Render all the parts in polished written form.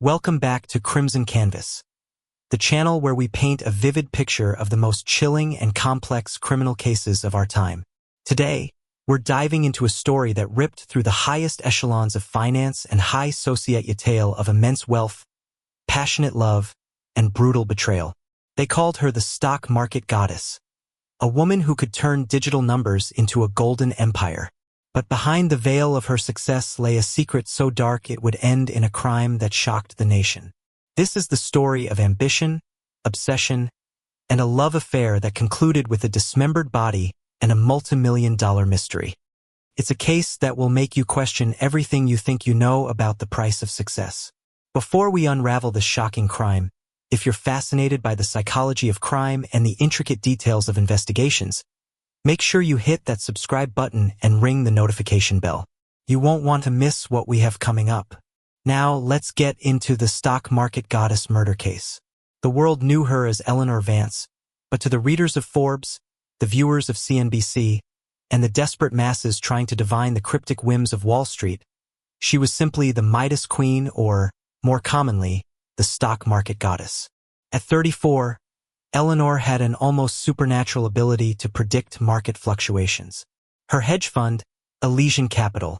Welcome back to Crimson Canvas, the channel where we paint a vivid picture of the most chilling and complex criminal cases of our time. Today, we're diving into a story that ripped through the highest echelons of finance and high societe, a tale of immense wealth, passionate love, and brutal betrayal. They called her the stock market goddess, a woman who could turn digital numbers into a golden empire. But behind the veil of her success lay a secret so dark it would end in a crime that shocked the nation. This is the story of ambition, obsession, and a love affair that concluded with a dismembered body and a multi-million-dollar mystery. It's a case that will make you question everything you think you know about the price of success. Before we unravel this shocking crime, if you're fascinated by the psychology of crime and the intricate details of investigations, make sure you hit that subscribe button and ring the notification bell. You won't want to miss what we have coming up. Now, let's get into the stock market goddess murder case. The world knew her as Eleanor Vance, but to the readers of Forbes, the viewers of CNBC, and the desperate masses trying to divine the cryptic whims of Wall Street, she was simply the Midas Queen or, more commonly, the stock market goddess. At 34, Eleanor had an almost supernatural ability to predict market fluctuations. Her hedge fund, Elysian Capital,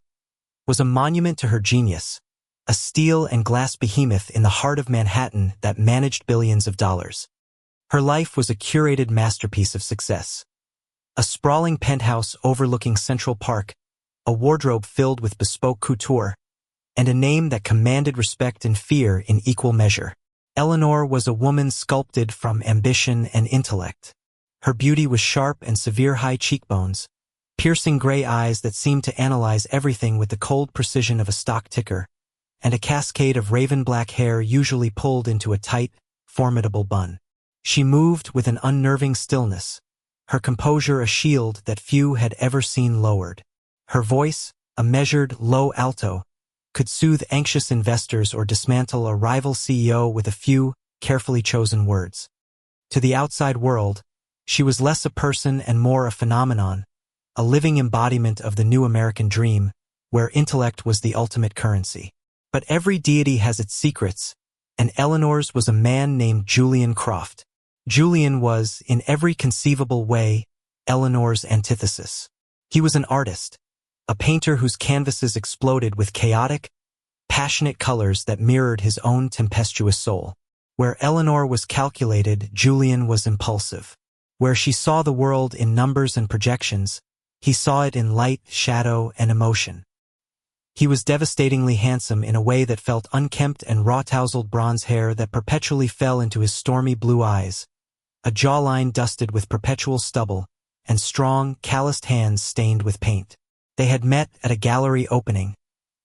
was a monument to her genius, a steel and glass behemoth in the heart of Manhattan that managed billions of dollars. Her life was a curated masterpiece of success. A sprawling penthouse overlooking Central Park, a wardrobe filled with bespoke couture, and a name that commanded respect and fear in equal measure. Eleanor was a woman sculpted from ambition and intellect. Her beauty was sharp and severe high cheekbones, piercing gray eyes that seemed to analyze everything with the cold precision of a stock ticker, and a cascade of raven black hair usually pulled into a tight, formidable bun. She moved with an unnerving stillness, her composure a shield that few had ever seen lowered. Her voice, a measured, low alto, could soothe anxious investors or dismantle a rival CEO with a few, carefully chosen words. To the outside world, she was less a person and more a phenomenon, a living embodiment of the new American dream, where intellect was the ultimate currency. But every deity has its secrets, and Eleanor's was a man named Julian Croft. Julian was, in every conceivable way, Eleanor's antithesis. He was an artist, a painter whose canvases exploded with chaotic, passionate colors that mirrored his own tempestuous soul. Where Eleanor was calculated, Julian was impulsive. Where she saw the world in numbers and projections, he saw it in light, shadow, and emotion. He was devastatingly handsome in a way that felt unkempt and raw-tousled bronze hair that perpetually fell into his stormy blue eyes, a jawline dusted with perpetual stubble, and strong, calloused hands stained with paint. They had met at a gallery opening,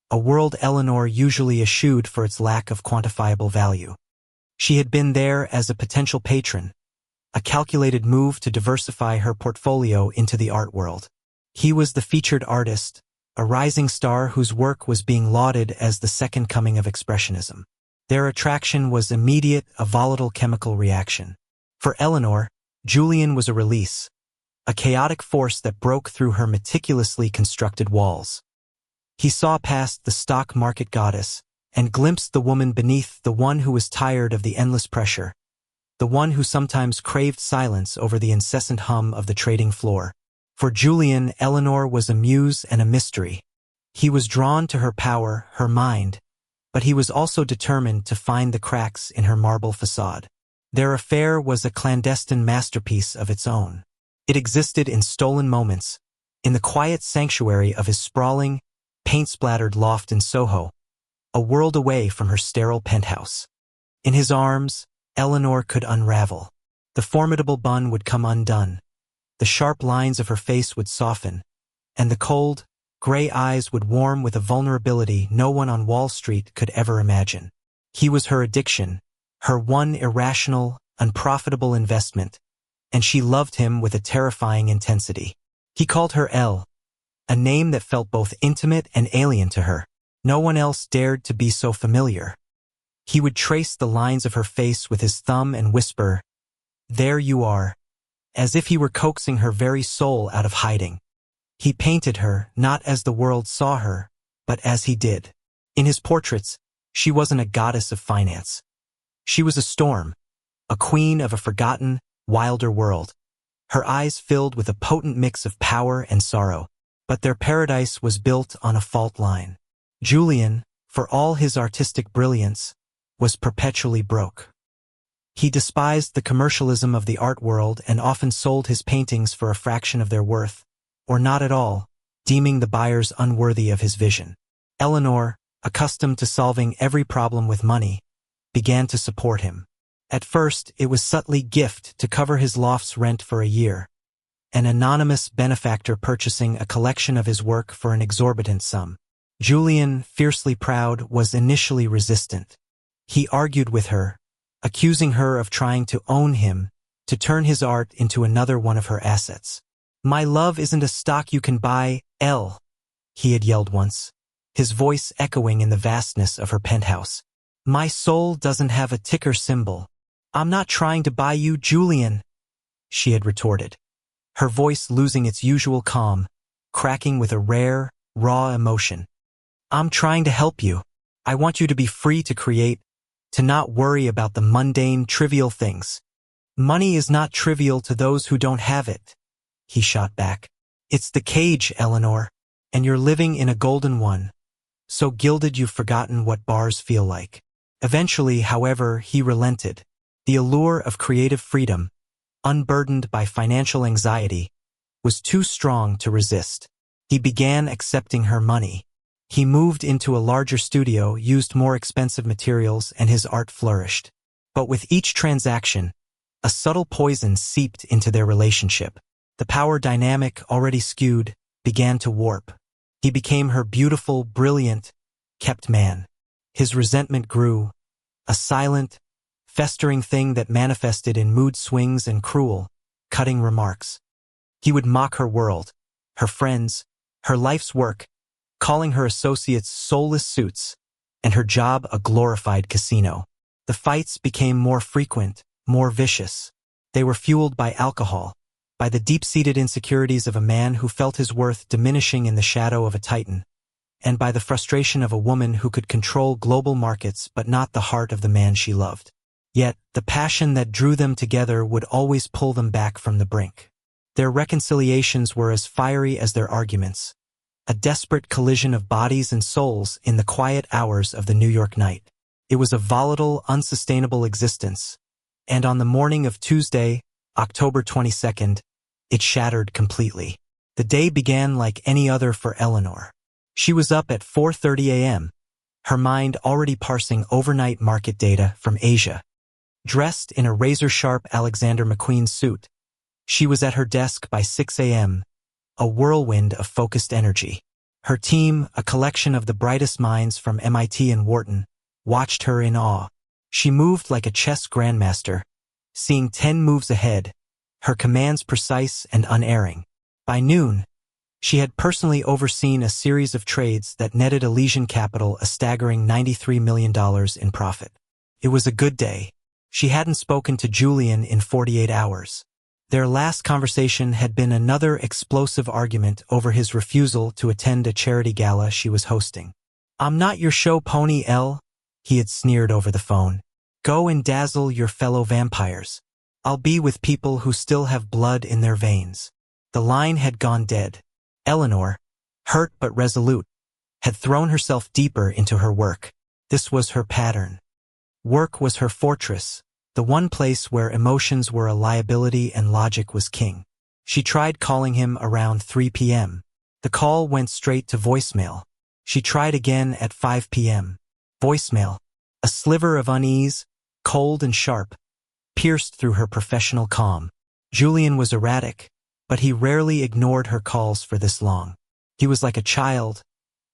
a world Eleanor usually eschewed for its lack of quantifiable value. She had been there as a potential patron, a calculated move to diversify her portfolio into the art world. He was the featured artist, a rising star whose work was being lauded as the second coming of expressionism. Their attraction was immediate, a volatile chemical reaction. For Eleanor, Julian was a release, a chaotic force that broke through her meticulously constructed walls. He saw past the stock market goddess and glimpsed the woman beneath, the one who was tired of the endless pressure, the one who sometimes craved silence over the incessant hum of the trading floor. For Julian, Eleanor was a muse and a mystery. He was drawn to her power, her mind, but he was also determined to find the cracks in her marble facade. Their affair was a clandestine masterpiece of its own. It existed in stolen moments, in the quiet sanctuary of his sprawling, paint-splattered loft in Soho, a world away from her sterile penthouse. In his arms, Eleanor could unravel. The formidable bun would come undone, the sharp lines of her face would soften, and the cold, gray eyes would warm with a vulnerability no one on Wall Street could ever imagine. He was her addiction, her one irrational, unprofitable investment, and she loved him with a terrifying intensity. He called her Elle, a name that felt both intimate and alien to her. No one else dared to be so familiar. He would trace the lines of her face with his thumb and whisper, "There you are," as if he were coaxing her very soul out of hiding. He painted her, not as the world saw her, but as he did. In his portraits, She wasn't a goddess of finance. She was a storm, a queen of a forgotten, wilder world. Her eyes filled with a potent mix of power and sorrow, but their paradise was built on a fault line. Julian, for all his artistic brilliance, was perpetually broke. He despised the commercialism of the art world and often sold his paintings for a fraction of their worth, or not at all, deeming the buyers unworthy of his vision. Eleanor, accustomed to solving every problem with money, began to support him. At first, it was subtly gift to cover his loft's rent for a year, an anonymous benefactor purchasing a collection of his work for an exorbitant sum. Julian, fiercely proud, was initially resistant. He argued with her, accusing her of trying to own him, to turn his art into another one of her assets. "My love isn't a stock you can buy, Elle," he had yelled once, his voice echoing in the vastness of her penthouse. "My soul doesn't have a ticker symbol. I'm not trying to buy you, Julian," she had retorted, her voice losing its usual calm, cracking with a rare, raw emotion. "I'm trying to help you. I want you to be free to create, to not worry about the mundane, trivial things. Money is not trivial to those who don't have it," he shot back. "It's the cage, Eleanor, and you're living in a golden one, so gilded you've forgotten what bars feel like." Eventually, however, he relented. The allure of creative freedom, unburdened by financial anxiety, was too strong to resist. He began accepting her money. He moved into a larger studio, used more expensive materials, and his art flourished. But with each transaction, a subtle poison seeped into their relationship. The power dynamic, already skewed, began to warp. He became her beautiful, brilliant, kept man. His resentment grew, a silent, festering thing that manifested in mood swings and cruel, cutting remarks. He would mock her world, her friends, her life's work, calling her associates soulless suits, and her job a glorified casino. The fights became more frequent, more vicious. They were fueled by alcohol, by the deep-seated insecurities of a man who felt his worth diminishing in the shadow of a titan, and by the frustration of a woman who could control global markets but not the heart of the man she loved. Yet, the passion that drew them together would always pull them back from the brink. Their reconciliations were as fiery as their arguments, a desperate collision of bodies and souls in the quiet hours of the New York night. It was a volatile, unsustainable existence, and on the morning of Tuesday, October 22nd, it shattered completely. The day began like any other for Eleanor. She was up at 4:30 a.m., her mind already parsing overnight market data from Asia. Dressed in a razor-sharp Alexander McQueen suit, she was at her desk by 6 a.m., a whirlwind of focused energy. Her team, a collection of the brightest minds from MIT and Wharton, watched her in awe. She moved like a chess grandmaster, seeing 10 moves ahead, her commands precise and unerring. By noon, she had personally overseen a series of trades that netted Elysian Capital a staggering $93 million in profit. It was a good day. She hadn't spoken to Julian in 48 hours. Their last conversation had been another explosive argument over his refusal to attend a charity gala she was hosting. "I'm not your show pony, Elle," he had sneered over the phone. "Go and dazzle your fellow vampires. I'll be with people who still have blood in their veins." The line had gone dead. Eleanor, hurt but resolute, had thrown herself deeper into her work. This was her pattern. Work was her fortress, the one place where emotions were a liability and logic was king. She tried calling him around 3 p.m. The call went straight to voicemail. She tried again at 5 p.m. Voicemail, a sliver of unease, cold and sharp, pierced through her professional calm. Julian was erratic, but he rarely ignored her calls for this long. He was like a child,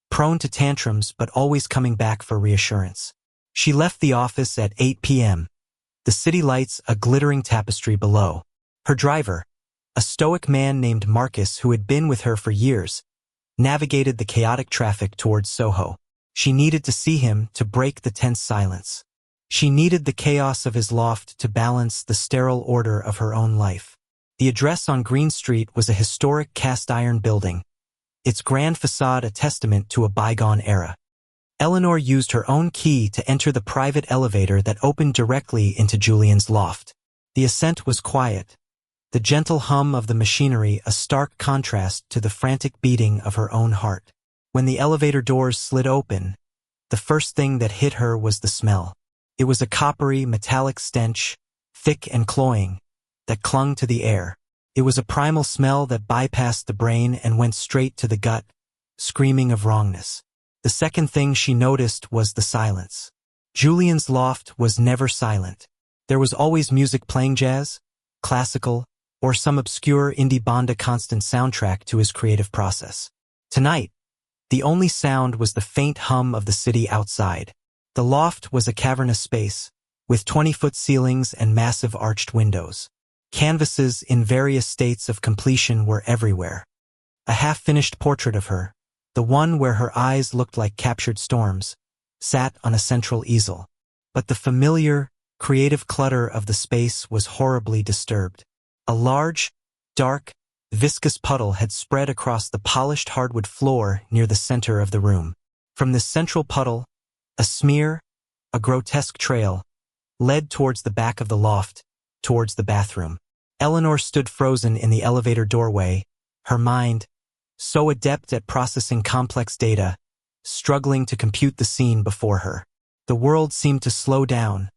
prone to tantrums but always coming back for reassurance. She left the office at 8 p.m., the city lights a glittering tapestry below. Her driver, a stoic man named Marcus who had been with her for years, navigated the chaotic traffic towards Soho. She needed to see him to break the tense silence. She needed the chaos of his loft to balance the sterile order of her own life. The address on Green Street was a historic cast-iron building, its grand facade a testament to a bygone era. Eleanor used her own key to enter the private elevator that opened directly into Julian's loft. The ascent was quiet, the gentle hum of the machinery a stark contrast to the frantic beating of her own heart. When the elevator doors slid open, the first thing that hit her was the smell. It was a coppery, metallic stench, thick and cloying, that clung to the air. It was a primal smell that bypassed the brain and went straight to the gut, screaming of wrongness. The second thing she noticed was the silence. Julian's loft was never silent. There was always music playing, jazz, classical, or some obscure indie banda constant soundtrack to his creative process. Tonight, the only sound was the faint hum of the city outside. The loft was a cavernous space, with 20-foot ceilings and massive arched windows. Canvases in various states of completion were everywhere. A half-finished portrait of her, the one where her eyes looked like captured storms, sat on a central easel. But the familiar, creative clutter of the space was horribly disturbed. A large, dark, viscous puddle had spread across the polished hardwood floor near the center of the room. From this central puddle, a smear, a grotesque trail, led towards the back of the loft, towards the bathroom. Eleanor stood frozen in the elevator doorway, her mind, so adept at processing complex data, struggling to compute the scene before her. The world seemed to slow down,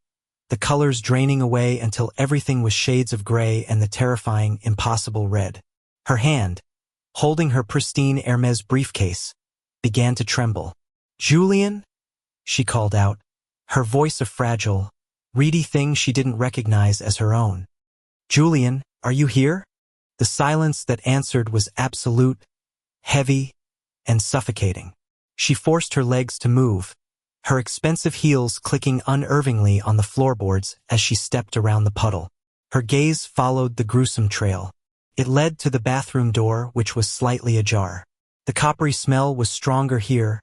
the colors draining away until everything was shades of gray and the terrifying, impossible red. Her hand, holding her pristine Hermes briefcase, began to tremble. "Julian?" she called out, her voice a fragile, reedy thing she didn't recognize as her own. "Julian, are you here?" The silence that answered was absolute, heavy, and suffocating. She forced her legs to move, her expensive heels clicking unnervingly on the floorboards as she stepped around the puddle. Her gaze followed the gruesome trail. It led to the bathroom door, which was slightly ajar. The coppery smell was stronger here,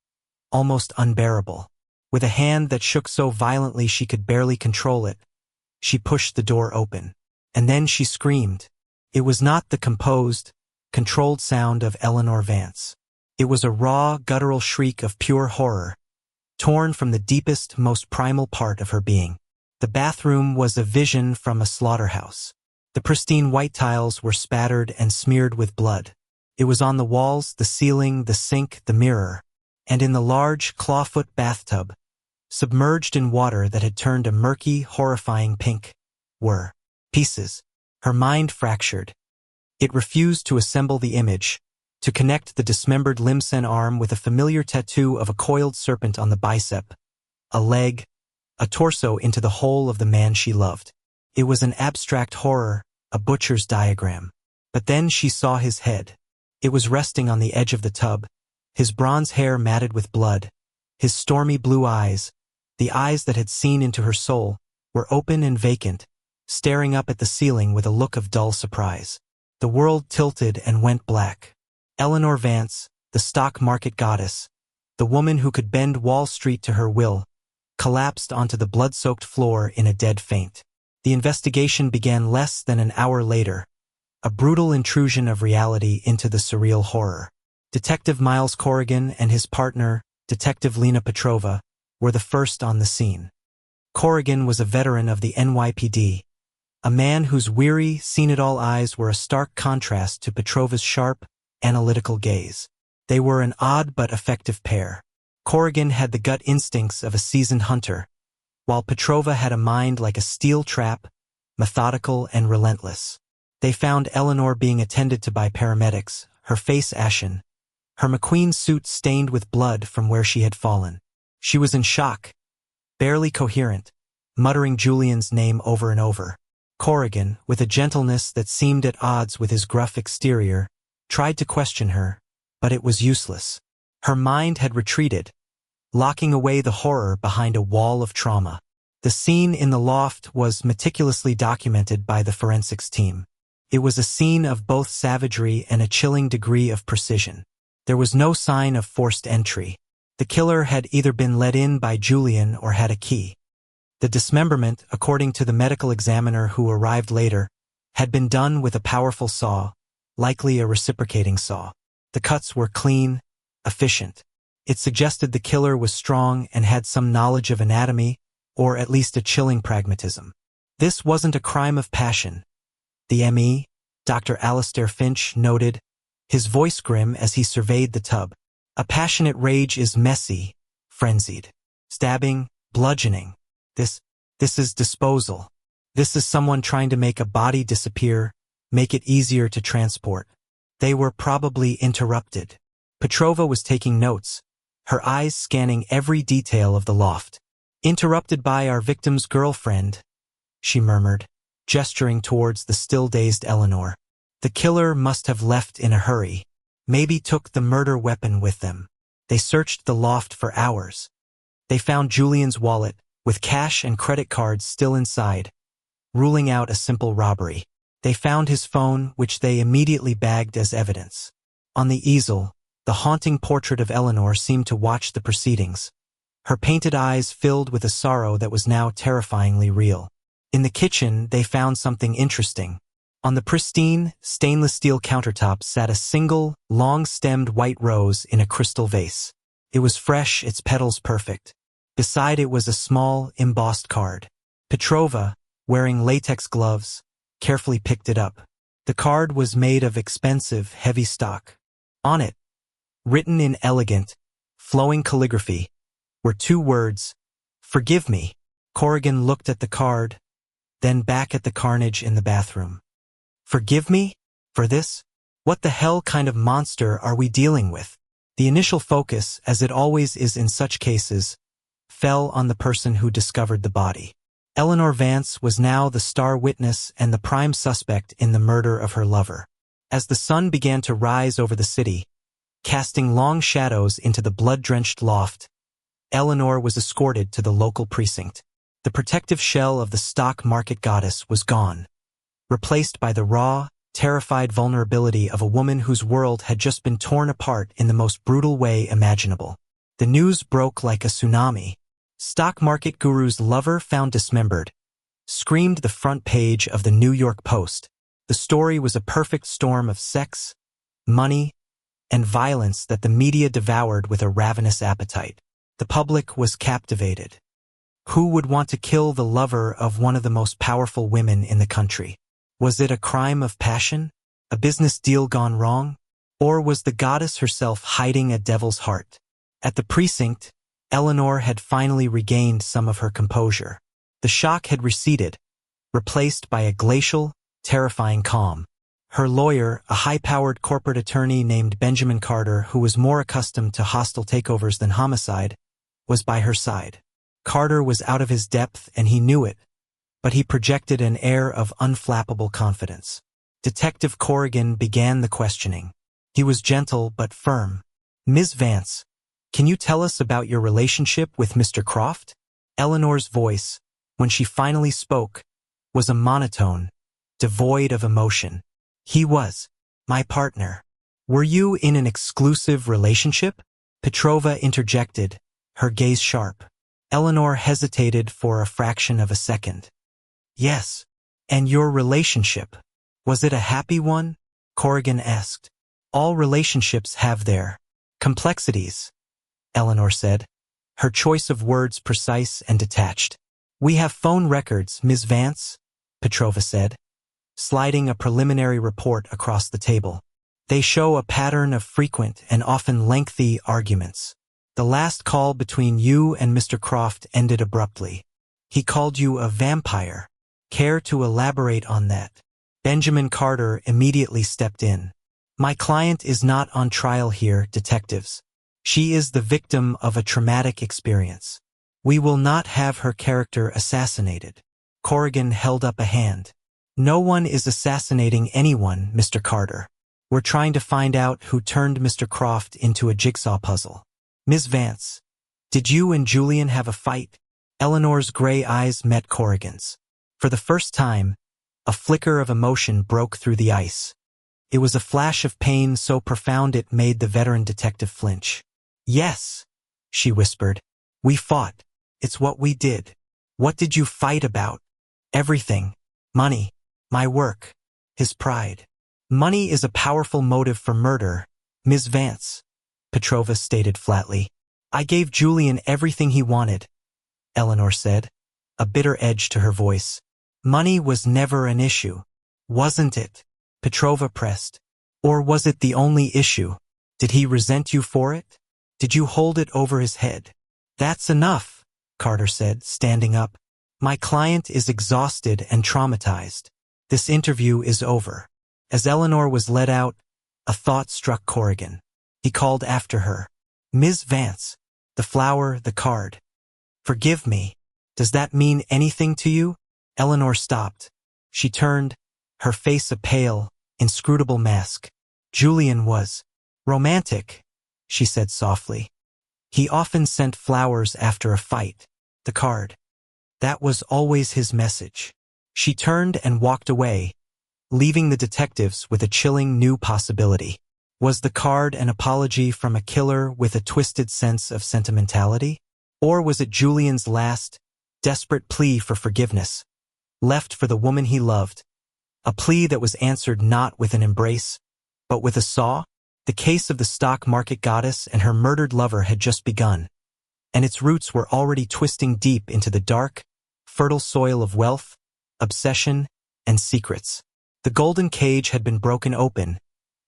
almost unbearable. With a hand that shook so violently she could barely control it, she pushed the door open. And then she screamed. It was not the composed, controlled sound of Eleanor Vance. It was a raw, guttural shriek of pure horror, torn from the deepest, most primal part of her being. The bathroom was a vision from a slaughterhouse. The pristine white tiles were spattered and smeared with blood. It was on the walls, the ceiling, the sink, the mirror, and in the large, clawfoot bathtub, submerged in water that had turned a murky, horrifying pink, were pieces. Her mind fractured. It refused to assemble the image, to connect the dismembered limb-sen arm with a familiar tattoo of a coiled serpent on the bicep, a leg, a torso into the whole of the man she loved. It was an abstract horror, a butcher's diagram. But then she saw his head. It was resting on the edge of the tub, his bronze hair matted with blood, his stormy blue eyes, the eyes that had seen into her soul, were open and vacant, staring up at the ceiling with a look of dull surprise. The world tilted and went black. Eleanor Vance, the stock market goddess, the woman who could bend Wall Street to her will, collapsed onto the blood-soaked floor in a dead faint. The investigation began less than an hour later, a brutal intrusion of reality into the surreal horror. Detective Miles Corrigan and his partner, Detective Lena Petrova, were the first on the scene. Corrigan was a veteran of the NYPD, a man whose weary, seen-it-all eyes were a stark contrast to Petrova's sharp, analytical gaze. They were an odd but effective pair. Corrigan had the gut instincts of a seasoned hunter, while Petrova had a mind like a steel trap, methodical and relentless. They found Eleanor being attended to by paramedics, her face ashen, her McQueen suit stained with blood from where she had fallen. She was in shock, barely coherent, muttering Julian's name over and over. Corrigan, with a gentleness that seemed at odds with his gruff exterior, tried to question her, but it was useless. Her mind had retreated, locking away the horror behind a wall of trauma. The scene in the loft was meticulously documented by the forensics team. It was a scene of both savagery and a chilling degree of precision. There was no sign of forced entry. The killer had either been let in by Julian or had a key. The dismemberment, according to the medical examiner who arrived later, had been done with a powerful saw, likely a reciprocating saw. The cuts were clean, efficient. It suggested the killer was strong and had some knowledge of anatomy, or at least a chilling pragmatism. This wasn't a crime of passion, the M.E., Dr. Alistair Finch, noted, his voice grim as he surveyed the tub. A passionate rage is messy, frenzied. Stabbing, bludgeoning. This is disposal. This is someone trying to make a body disappear, make it easier to transport. They were probably interrupted. Petrova was taking notes, her eyes scanning every detail of the loft. Interrupted by our victim's girlfriend, she murmured, gesturing towards the still-dazed Eleanor. The killer must have left in a hurry. Maybe took the murder weapon with them. They searched the loft for hours. They found Julian's wallet, with cash and credit cards still inside, ruling out a simple robbery. They found his phone, which they immediately bagged as evidence. On the easel, the haunting portrait of Eleanor seemed to watch the proceedings, her painted eyes filled with a sorrow that was now terrifyingly real. In the kitchen, they found something interesting. On the pristine, stainless steel countertop sat a single, long-stemmed white rose in a crystal vase. It was fresh, its petals perfect. Beside it was a small, embossed card. Petrova, wearing latex gloves, carefully picked it up. The card was made of expensive, heavy stock. On it, written in elegant, flowing calligraphy, were two words, "Forgive me." Corrigan looked at the card, then back at the carnage in the bathroom. Forgive me? For this? What the hell kind of monster are we dealing with? The initial focus, as it always is in such cases, fell on the person who discovered the body. Eleanor Vance was now the star witness and the prime suspect in the murder of her lover. As the sun began to rise over the city, casting long shadows into the blood-drenched loft, Eleanor was escorted to the local precinct. The protective shell of the stock market goddess was gone, replaced by the raw, terrified vulnerability of a woman whose world had just been torn apart in the most brutal way imaginable. The news broke like a tsunami. Stock market guru's lover found dismembered, screamed the front page of the New York Post. The story was a perfect storm of sex, money, and violence that the media devoured with a ravenous appetite. The public was captivated. Who would want to kill the lover of one of the most powerful women in the country? Was it a crime of passion? A business deal gone wrong? Or was the goddess herself hiding a devil's heart? At the precinct, Eleanor had finally regained some of her composure. The shock had receded, replaced by a glacial, terrifying calm. Her lawyer, a high-powered corporate attorney named Benjamin Carter, who was more accustomed to hostile takeovers than homicide, was by her side. Carter was out of his depth and he knew it, but he projected an air of unflappable confidence. Detective Corrigan began the questioning. He was gentle but firm. "Ms. Vance, can you tell us about your relationship with Mr. Croft?" Eleanor's voice, when she finally spoke, was a monotone, devoid of emotion. "He was my partner." "Were you in an exclusive relationship?" Petrova interjected, her gaze sharp. Eleanor hesitated for a fraction of a second. "Yes. And your relationship? Was it a happy one?" Corrigan asked. "All relationships have their complexities," Eleanor said, her choice of words precise and detached. "We have phone records, Ms. Vance," Petrova said, sliding a preliminary report across the table. "They show a pattern of frequent and often lengthy arguments. The last call between you and Mr. Croft ended abruptly. He called you a vampire. Care to elaborate on that?" Benjamin Carter immediately stepped in. "My client is not on trial here, detectives. She is the victim of a traumatic experience. We will not have her character assassinated." Corrigan held up a hand. "No one is assassinating anyone, Mr. Carter. We're trying to find out who turned Mr. Croft into a jigsaw puzzle. Ms. Vance, did you and Julian have a fight?" Eleanor's gray eyes met Corrigan's. For the first time, a flicker of emotion broke through the ice. It was a flash of pain so profound it made the veteran detective flinch. "Yes," she whispered. "We fought. It's what we did." "What did you fight about?" "Everything. Money. My work. His pride." "Money is a powerful motive for murder, Ms. Vance," Petrova stated flatly. I gave Julian everything he wanted, Eleanor said, a bitter edge to her voice. Money was never an issue, wasn't it? Petrova pressed. Or was it the only issue? Did he resent you for it? Did you hold it over his head? That's enough, Carter said, standing up. My client is exhausted and traumatized. This interview is over. As Eleanor was led out, a thought struck Corrigan. He called after her. Ms. Vance, the flower, the card. Forgive me. Does that mean anything to you? Eleanor stopped. She turned, her face a pale, inscrutable mask. Julian was romantic, she said softly. He often sent flowers after a fight. The card. That was always his message. She turned and walked away, leaving the detectives with a chilling new possibility. Was the card an apology from a killer with a twisted sense of sentimentality? Or was it Julian's last, desperate plea for forgiveness, left for the woman he loved? A plea that was answered not with an embrace, but with a saw? The case of the stock market goddess and her murdered lover had just begun, and its roots were already twisting deep into the dark, fertile soil of wealth, obsession, and secrets. The golden cage had been broken open,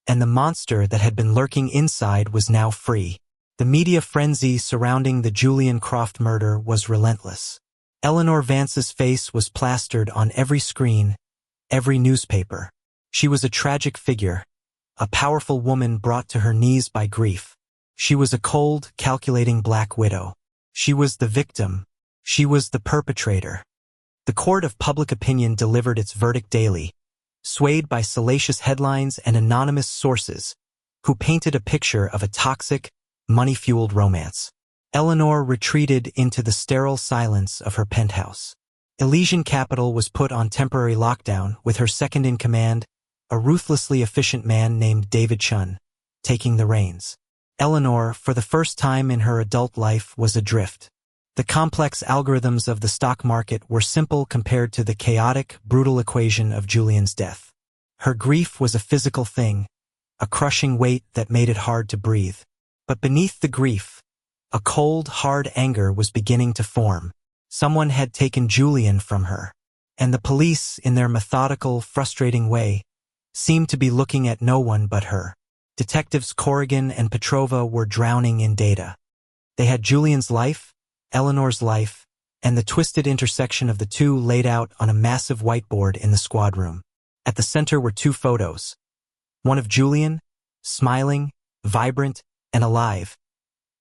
and the monster that had been lurking inside was now free. The media frenzy surrounding the Julian Croft murder was relentless. Eleanor Vance's face was plastered on every screen, every newspaper. She was a tragic figure, a powerful woman brought to her knees by grief. She was a cold, calculating black widow. She was the victim. She was the perpetrator. The court of public opinion delivered its verdict daily, swayed by salacious headlines and anonymous sources who painted a picture of a toxic, money-fueled romance. Eleanor retreated into the sterile silence of her penthouse. Elysian Capital was put on temporary lockdown with her second-in-command, a ruthlessly efficient man named David Chun, taking the reins. Eleanor, for the first time in her adult life, was adrift. The complex algorithms of the stock market were simple compared to the chaotic, brutal equation of Julian's death. Her grief was a physical thing, a crushing weight that made it hard to breathe. But beneath the grief, a cold, hard anger was beginning to form. Someone had taken Julian from her, and the police, in their methodical, frustrating way, seemed to be looking at no one but her. Detectives Corrigan and Petrova were drowning in data. They had Julian's life, Eleanor's life, and the twisted intersection of the two laid out on a massive whiteboard in the squad room. At the center were two photos. One of Julian, smiling, vibrant, and alive.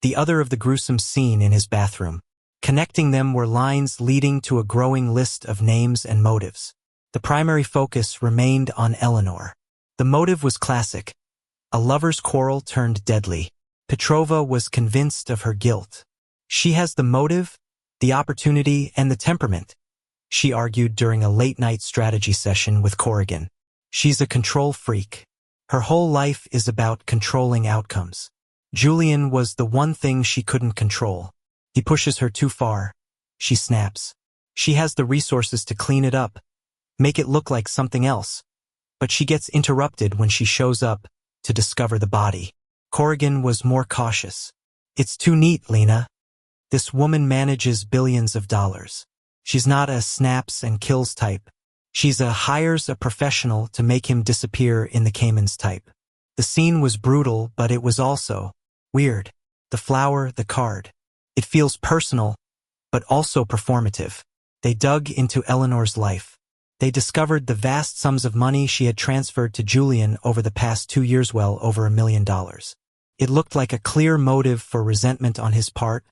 The other of the gruesome scene in his bathroom. Connecting them were lines leading to a growing list of names and motives. The primary focus remained on Eleanor. The motive was classic. A lover's quarrel turned deadly. Petrova was convinced of her guilt. She has the motive, the opportunity, and the temperament, she argued during a late-night strategy session with Corrigan. She's a control freak. Her whole life is about controlling outcomes. Julian was the one thing she couldn't control. He pushes her too far. She snaps. She has the resources to clean it up, make it look like something else. But she gets interrupted when she shows up to discover the body. Corrigan was more cautious. It's too neat, Lena. This woman manages billions of dollars. She's not a snaps and kills type. She's a hires a professional to make him disappear in the Caymans type. The scene was brutal, but it was also weird. The flower, the card. It feels personal, but also performative. They dug into Eleanor's life. They discovered the vast sums of money she had transferred to Julian over the past 2 years, well over $1 million. It looked like a clear motive for resentment on his part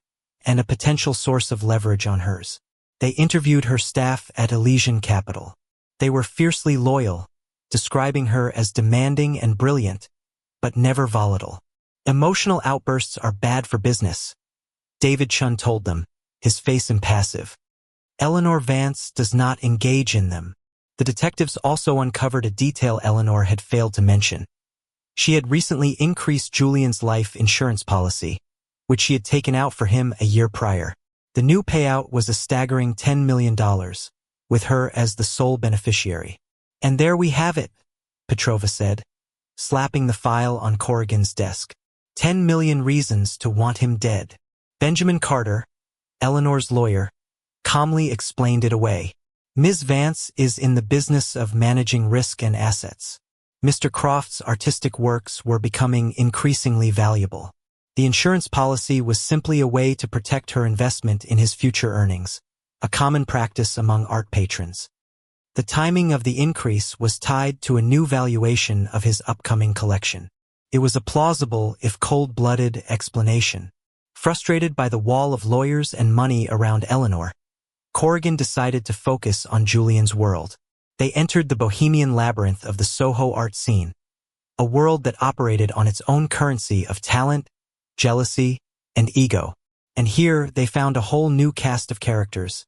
and a potential source of leverage on hers. They interviewed her staff at Elysian Capital. They were fiercely loyal, describing her as demanding and brilliant, but never volatile. Emotional outbursts are bad for business, David Chun told them, his face impassive. Eleanor Vance does not engage in them. The detectives also uncovered a detail Eleanor had failed to mention. She had recently increased Julian's life insurance policy, which she had taken out for him a year prior. The new payout was a staggering $10 million, with her as the sole beneficiary. And there we have it, Petrova said, slapping the file on Corrigan's desk. 10 million reasons to want him dead. Benjamin Carter, Eleanor's lawyer, calmly explained it away. Ms. Vance is in the business of managing risk and assets. Mr. Croft's artistic works were becoming increasingly valuable. The insurance policy was simply a way to protect her investment in his future earnings, a common practice among art patrons. The timing of the increase was tied to a new valuation of his upcoming collection. It was a plausible, if cold-blooded, explanation. Frustrated by the wall of lawyers and money around Eleanor, Corrigan decided to focus on Julian's world. They entered the bohemian labyrinth of the Soho art scene, a world that operated on its own currency of talent, jealousy, and ego. And here they found a whole new cast of characters,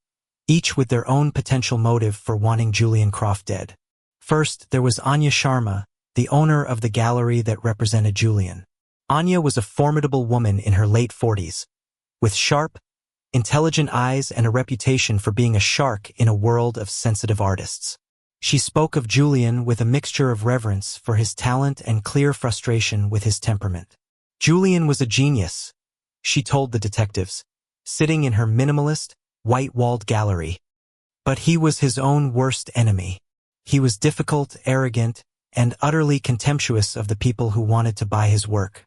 each with their own potential motive for wanting Julian Croft dead. First, there was Anya Sharma, the owner of the gallery that represented Julian. Anya was a formidable woman in her late 40s, with sharp, intelligent eyes and a reputation for being a shark in a world of sensitive artists. She spoke of Julian with a mixture of reverence for his talent and clear frustration with his temperament. Julian was a genius, she told the detectives, sitting in her minimalist, white-walled gallery. But he was his own worst enemy. He was difficult, arrogant, and utterly contemptuous of the people who wanted to buy his work.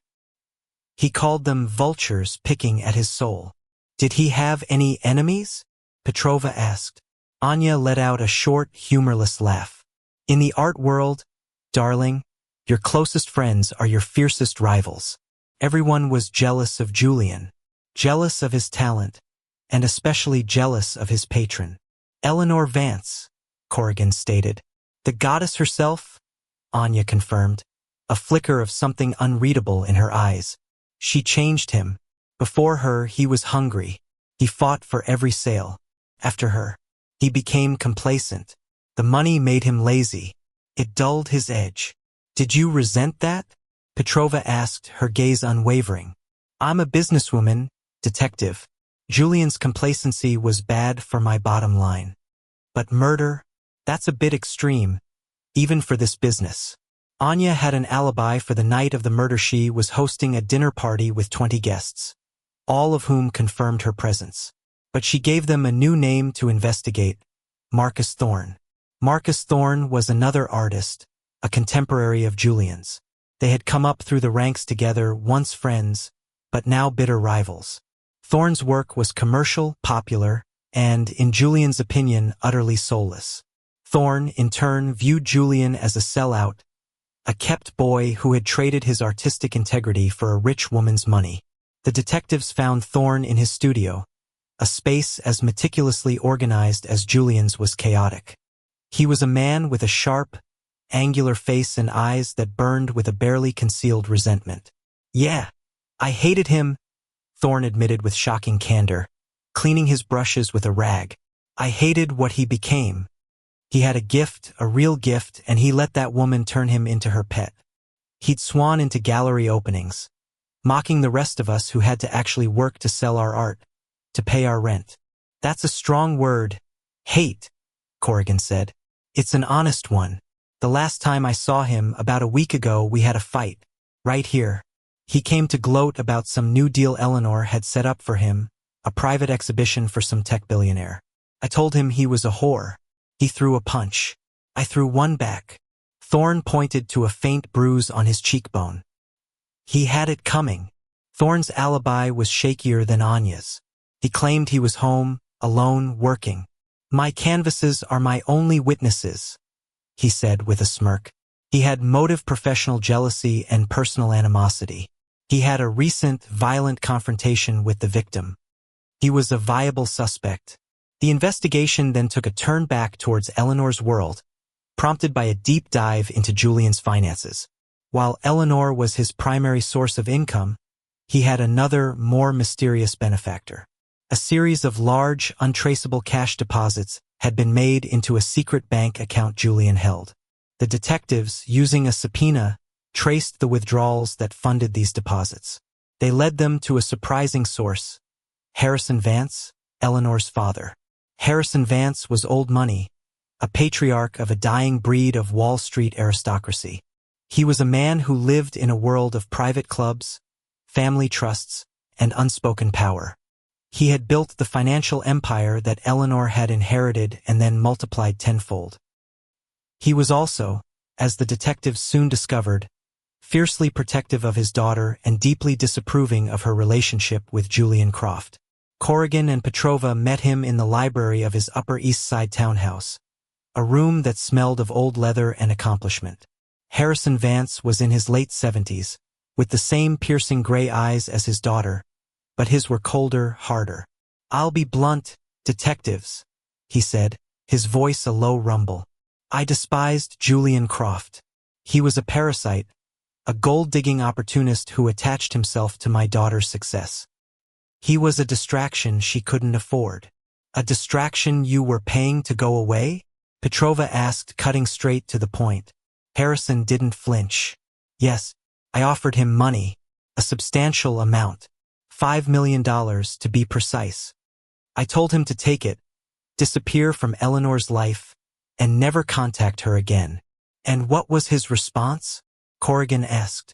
He called them vultures picking at his soul. Did he have any enemies? Petrova asked. Anya let out a short, humorless laugh. In the art world, darling, your closest friends are your fiercest rivals. Everyone was jealous of Julian, jealous of his talent, and especially jealous of his patron. Eleanor Vance, Corrigan stated. The goddess herself? Anya confirmed, a flicker of something unreadable in her eyes. She changed him. Before her, he was hungry. He fought for every sale. After her, he became complacent. The money made him lazy. It dulled his edge. Did you resent that? Petrova asked, her gaze unwavering. I'm a businesswoman, detective. Julian's complacency was bad for my bottom line. But murder? That's a bit extreme, even for this business. Anya had an alibi for the night of the murder. She was hosting a dinner party with 20 guests, all of whom confirmed her presence. But she gave them a new name to investigate, Marcus Thorne. Marcus Thorne was another artist, a contemporary of Julian's. They had come up through the ranks together, once friends, but now bitter rivals. Thorne's work was commercial, popular, and, in Julian's opinion, utterly soulless. Thorne, in turn, viewed Julian as a sellout, a kept boy who had traded his artistic integrity for a rich woman's money. The detectives found Thorne in his studio, a space as meticulously organized as Julian's was chaotic. He was a man with a sharp, angular face and eyes that burned with a barely concealed resentment. Yeah, I hated him, Thorne admitted with shocking candor, cleaning his brushes with a rag. I hated what he became. He had a gift, a real gift, and he let that woman turn him into her pet. He'd swan into gallery openings, mocking the rest of us who had to actually work to sell our art, to pay our rent. That's a strong word. Hate, Corrigan said. It's an honest one. The last time I saw him, about a week ago, we had a fight. Right here. He came to gloat about some new deal Eleanor had set up for him, a private exhibition for some tech billionaire. I told him he was a whore. He threw a punch. I threw one back. Thorne pointed to a faint bruise on his cheekbone. He had it coming. Thorne's alibi was shakier than Anya's. He claimed he was home, alone, working. My canvases are my only witnesses, he said with a smirk. He had motive, professional jealousy, and personal animosity. He had a recent, violent confrontation with the victim. He was a viable suspect. The investigation then took a turn back towards Eleanor's world, prompted by a deep dive into Julian's finances. While Eleanor was his primary source of income, he had another, more mysterious benefactor. A series of large, untraceable cash deposits had been made into a secret bank account Julian held. The detectives, using a subpoena, traced the withdrawals that funded these deposits. They led them to a surprising source, Harrison Vance, Eleanor's father. Harrison Vance was old money, a patriarch of a dying breed of Wall Street aristocracy. He was a man who lived in a world of private clubs, family trusts, and unspoken power. He had built the financial empire that Eleanor had inherited and then multiplied tenfold. He was also, as the detectives soon discovered, fiercely protective of his daughter and deeply disapproving of her relationship with Julian Croft. Corrigan and Petrova met him in the library of his Upper East Side townhouse, a room that smelled of old leather and accomplishment. Harrison Vance was in his late 70s, with the same piercing gray eyes as his daughter, but his were colder, harder. "I'll be blunt, detectives," he said, his voice a low rumble. "I despised Julian Croft. He was a parasite, a gold-digging opportunist who attached himself to my daughter's success. He was a distraction she couldn't afford." "A distraction you were paying to go away?" Petrova asked, cutting straight to the point. Harrison didn't flinch. "Yes, I offered him money, a substantial amount, $5 million to be precise. I told him to take it, disappear from Eleanor's life, and never contact her again." "And what was his response?" Corrigan asked.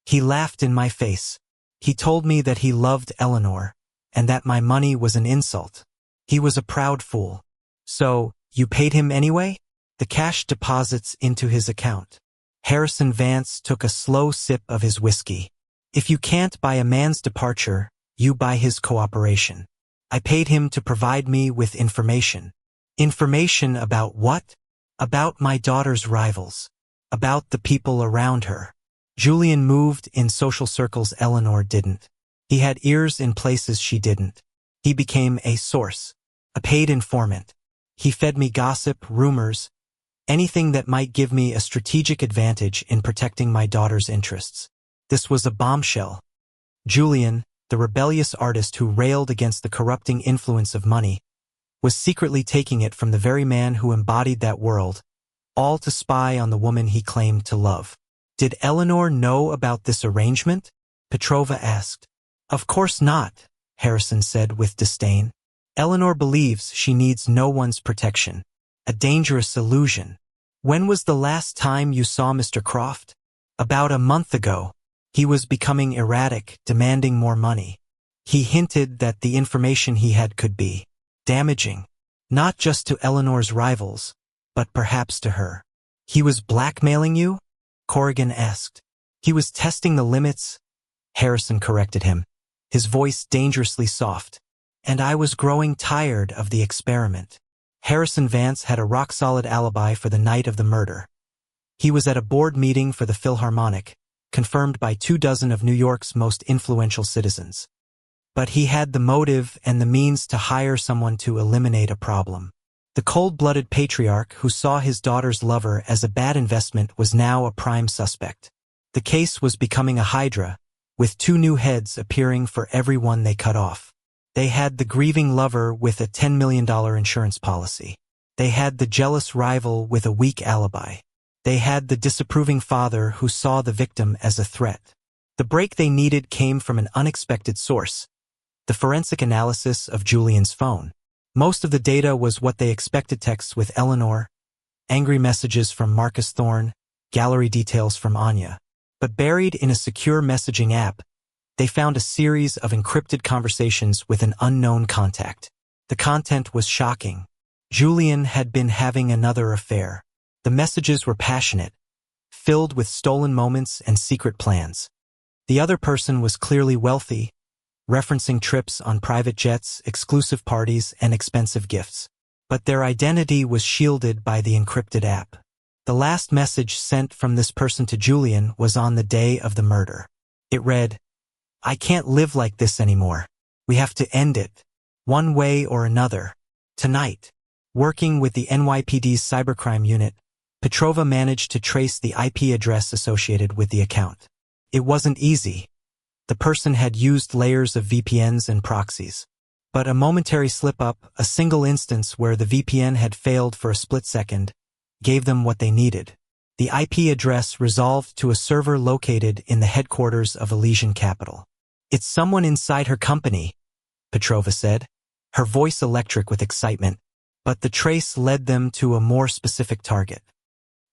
"He laughed in my face. He told me that he loved Eleanor, and that my money was an insult. He was a proud fool." "So, you paid him anyway?" "The cash deposits into his account." Harrison Vance took a slow sip of his whiskey. "If you can't buy a man's departure, you buy his cooperation. I paid him to provide me with information." "Information about what?" "About my daughter's rivals. About the people around her. Julian moved in social circles Eleanor didn't. He had ears in places she didn't. He became a source, a paid informant. He fed me gossip, rumors, anything that might give me a strategic advantage in protecting my daughter's interests. This was a bombshell. Julian, the rebellious artist who railed against the corrupting influence of money, was secretly taking it from the very man who embodied that world, all to spy on the woman he claimed to love." "Did Eleanor know about this arrangement?" Petrova asked. "Of course not," Harrison said with disdain. "Eleanor believes she needs no one's protection. A dangerous illusion. When was the last time you saw Mr. Croft?" "About a month ago. He was becoming erratic, demanding more money. He hinted that the information he had could be damaging, not just to Eleanor's rivals, but perhaps to her." "He was blackmailing you?" Corrigan asked. "He was testing the limits," Harrison corrected him, his voice dangerously soft. "And I was growing tired of the experiment." Harrison Vance had a rock-solid alibi for the night of the murder. He was at a board meeting for the Philharmonic, confirmed by 24 of New York's most influential citizens. But he had the motive and the means to hire someone to eliminate a problem. The cold-blooded patriarch who saw his daughter's lover as a bad investment was now a prime suspect. The case was becoming a hydra, with 2 new heads appearing for every one they cut off. They had the grieving lover with a $10 million insurance policy. They had the jealous rival with a weak alibi. They had the disapproving father who saw the victim as a threat. The break they needed came from an unexpected source: the forensic analysis of Julian's phone. Most of the data was what they expected: texts with Eleanor, angry messages from Marcus Thorne, gallery details from Anya. But buried in a secure messaging app, they found a series of encrypted conversations with an unknown contact. The content was shocking. Julian had been having another affair. The messages were passionate, filled with stolen moments and secret plans. The other person was clearly wealthy, referencing trips on private jets, exclusive parties, and expensive gifts. But their identity was shielded by the encrypted app. The last message sent from this person to Julian was on the day of the murder. It read, "I can't live like this anymore. We have to end it. One way or another. Tonight." Working with the NYPD's cybercrime unit, Petrova managed to trace the IP address associated with the account. It wasn't easy. The person had used layers of VPNs and proxies. But a momentary slip-up, a single instance where the VPN had failed for a split second, gave them what they needed. The IP address resolved to a server located in the headquarters of Elysian Capital. "It's someone inside her company," Petrova said, her voice electric with excitement, but the trace led them to a more specific target.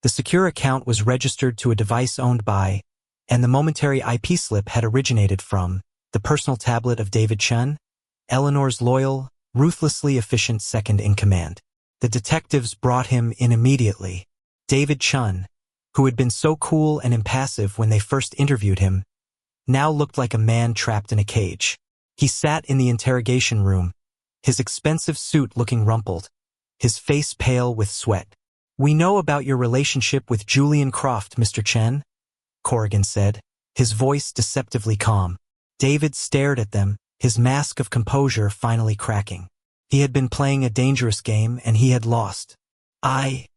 The secure account was registered to a device owned by, and the momentary IP slip had originated from, the personal tablet of David Chun, Eleanor's loyal, ruthlessly efficient second-in-command. The detectives brought him in immediately. David Chun, who had been so cool and impassive when they first interviewed him, now looked like a man trapped in a cage. He sat in the interrogation room, his expensive suit looking rumpled, his face pale with sweat. "We know about your relationship with Julian Croft, Mr. Chen," Corrigan said, his voice deceptively calm. David stared at them, his mask of composure finally cracking. He had been playing a dangerous game and he had lost. I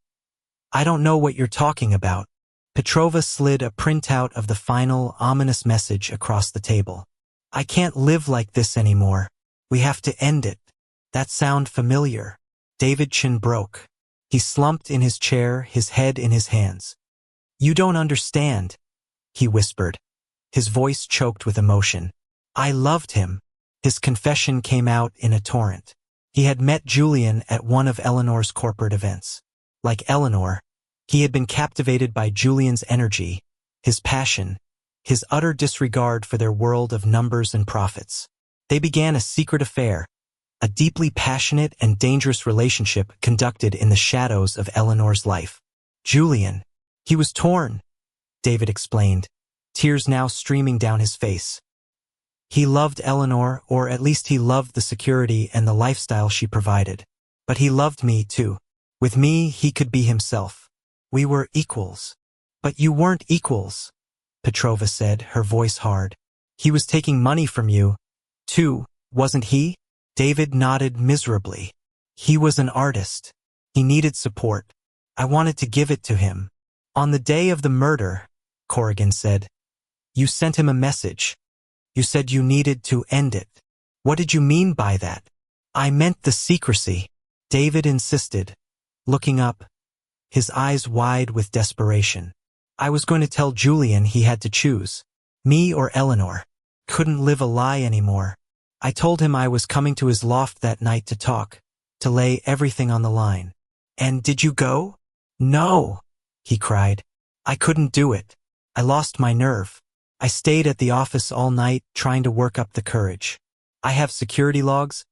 don't know what you're talking about." Petrova slid a printout of the final, ominous message across the table. "I can't live like this anymore. We have to end it." That sound familiar? David chin broke. He slumped in his chair, his head in his hands. "You don't understand," he whispered, his voice choked with emotion. "I loved him." His confession came out in a torrent. He had met Julian at one of Eleanor's corporate events. Like Eleanor, he had been captivated by Julian's energy, his passion, his utter disregard for their world of numbers and profits. They began a secret affair, a deeply passionate and dangerous relationship conducted in the shadows of Eleanor's life. Julian. He was torn, David explained, tears now streaming down his face. He loved Eleanor, or at least he loved the security and the lifestyle she provided. But he loved me too. With me, he could be himself. We were equals. But you weren't equals, Petrova said, her voice hard. He was taking money from you, too, wasn't he? David nodded miserably. He was an artist. He needed support. I wanted to give it to him. On the day of the murder, Corrigan said, you sent him a message. You said you needed to end it. What did you mean by that? I meant the secrecy, David insisted, looking up, his eyes wide with desperation. I was going to tell Julian he had to choose, me or Eleanor. Couldn't live a lie anymore. I told him I was coming to his loft that night to talk, to lay everything on the line. And did you go? No, he cried. I couldn't do it. I lost my nerve. I stayed at the office all night trying to work up the courage. I have security logs,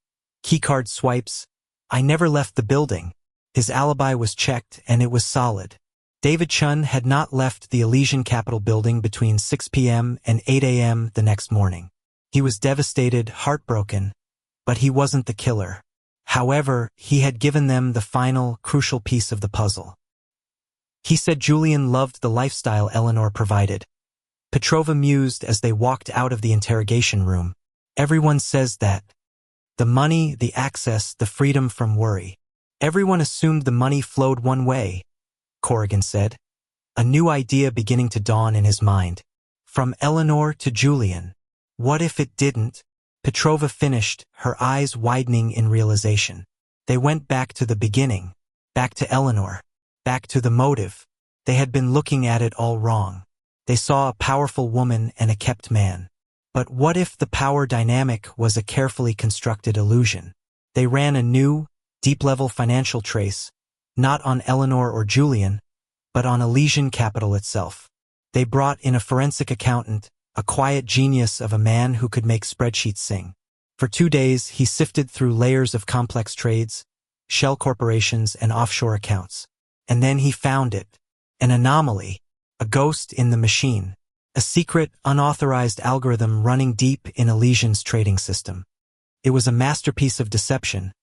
keycard swipes. I never left the building. His alibi was checked and it was solid. David Chun had not left the Elysian Capitol building between 6 p.m. and 8 a.m. the next morning. He was devastated, heartbroken, but he wasn't the killer. However, he had given them the final, crucial piece of the puzzle. He said Julian loved the lifestyle Eleanor provided. Petrova mused as they walked out of the interrogation room. Everyone says that. The money, the access, the freedom from worry. Everyone assumed the money flowed one way, Corrigan said, a new idea beginning to dawn in his mind. From Eleanor to Julian. What if it didn't? Petrova finished, her eyes widening in realization. They went back to the beginning, back to Eleanor, back to the motive. They had been looking at it all wrong. They saw a powerful woman and a kept man. But what if the power dynamic was a carefully constructed illusion? They ran a new, deep-level financial trace, not on Eleanor or Julian, but on Elysian Capitol itself. They brought in a forensic accountant, a quiet genius of a man who could make spreadsheets sing. For 2 days, he sifted through layers of complex trades, shell corporations, and offshore accounts. And then he found it. An anomaly, a ghost in the machine, a secret, unauthorized algorithm running deep in Elysian's trading system. It was a masterpiece of deception,